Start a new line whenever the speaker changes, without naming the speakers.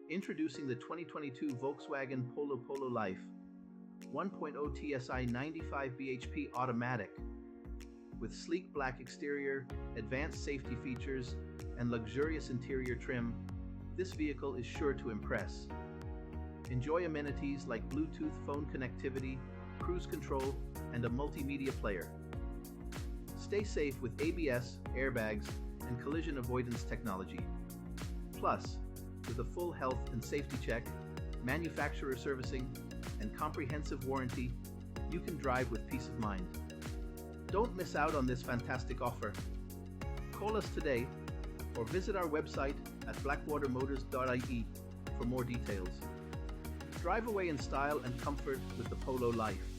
Introducing the 2022 Volkswagen Polo Life 1.0 TSI 95 bhp automatic. With sleek black exterior, advanced safety features, and luxurious interior trim, this vehicle is sure to impress. Enjoy amenities like Bluetooth phone connectivity, cruise control, and a multimedia player. Stay safe with ABS, airbags, and collision avoidance technology. Plus, with a full health and safety check, manufacturer servicing, and comprehensive warranty, you can drive with peace of mind. Don't miss out on this fantastic offer. Call us today or visit our website at blackwatermotors.ie for more details. Drive away in style and comfort with the Polo Life.